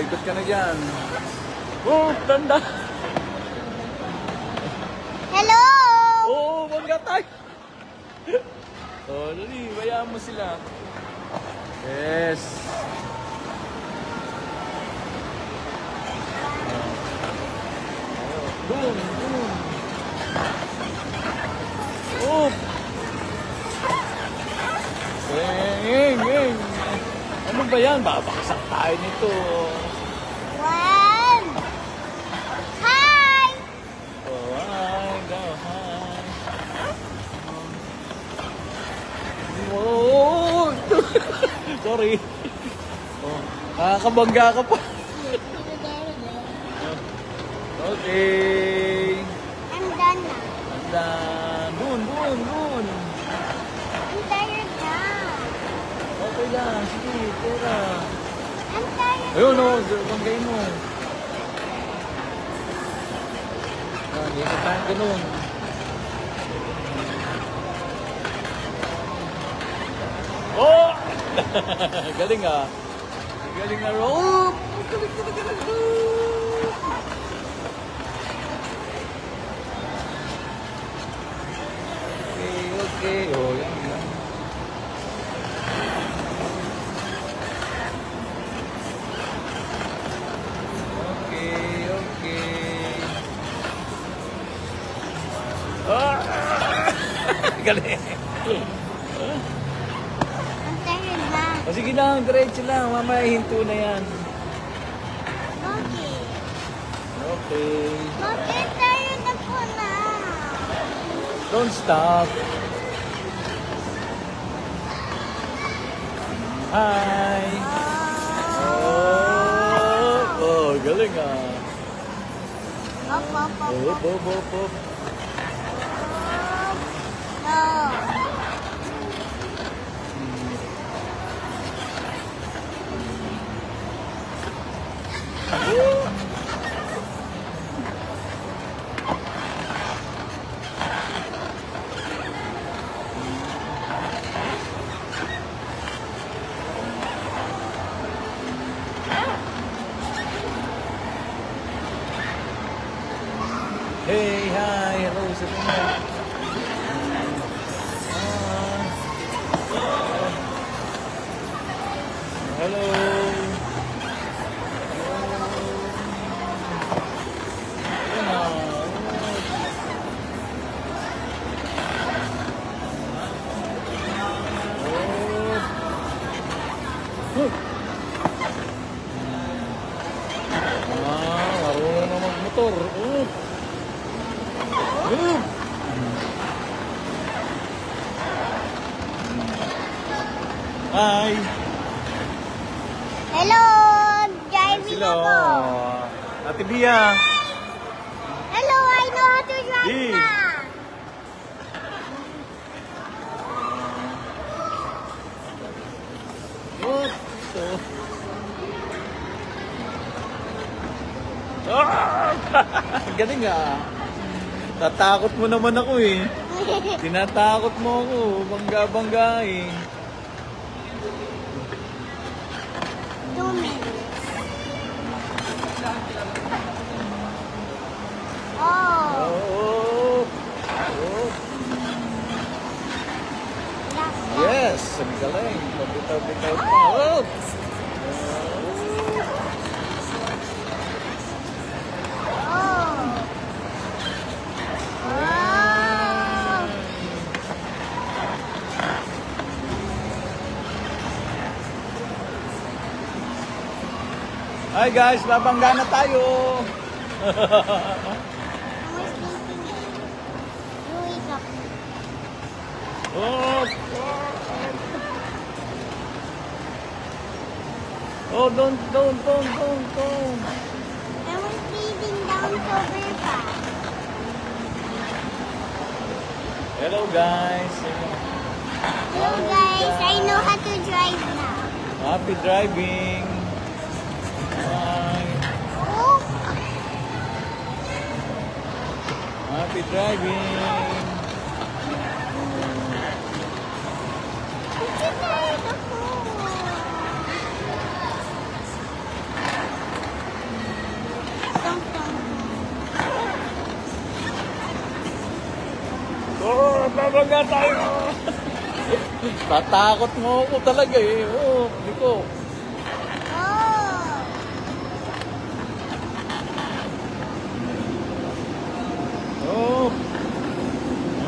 ikot ka na dyan. Oh, tanda. Hello! Oh, bangga tayo. Oh, dali, bayaan mo sila. Yes. Boom, boom. Oh. Eng. Ano ba yan? Babaksak tayo nito. One! Hi! Oh, hi. Go, hi. Oh. Sorry. Oh, nakakabangga ka pa. Okay. I'm done na. I'm done. Dun. I'm tired na. Okay lang. Sige, tira. I'm tired Ayun, na. banggain mo. Hindi ka tayo ganun. Oh! Galing ah. Galing na. Oh! Galing. Okay. Oh, yan. Okay. Ah! Galing. I'm tired na. O sige lang, diretso lang. Mamaya hinto na yan. Okay. Okay. Bakit tired ako na? Don't stop. Hi. Oh, galing ah. Op. No. Hey, hi, hello sa inyo. Hello. Marunong na magmotor. Hi. Hello! Driving Sila. ako. Ate Bia. Hello, I know how to drive Hey. na. What? Galing ah. Tatakot mo naman ako eh. Tinatakot mo ako. Bangga eh. 2 minutes. Oh. Oh. Yes, ang galing. Pabitaw-bitaw pa. Oh. Hi guys, babangga na tayo. Oh. Oh, don't. I was sleeping down so very fast. Hello guys. Hello guys, I know how to drive now. Happy driving. Bye. Oh. Happy driving. bangga tayo. Tatakot mo ako talaga eh. Oo, Liko. Oh. Oh.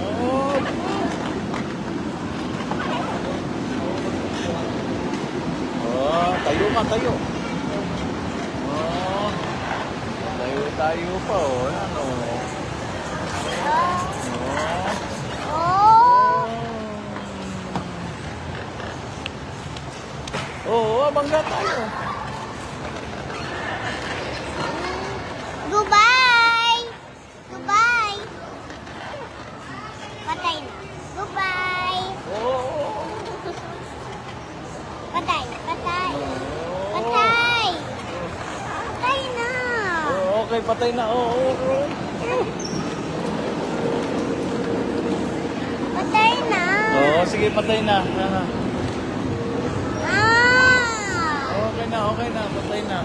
Oh. Oh, tayo ka, tayo. Oh. Tayo pa, oh. Ano? Oh. Oo, bangga tayo. Goodbye. Goodbye. Patay na. Goodbye. Oo. Patay. Patay. Patay. Patay na. Oo, okay, patay na. Oo. Patay na. Oo, sige, patay na. Ah. Okay na, patay na.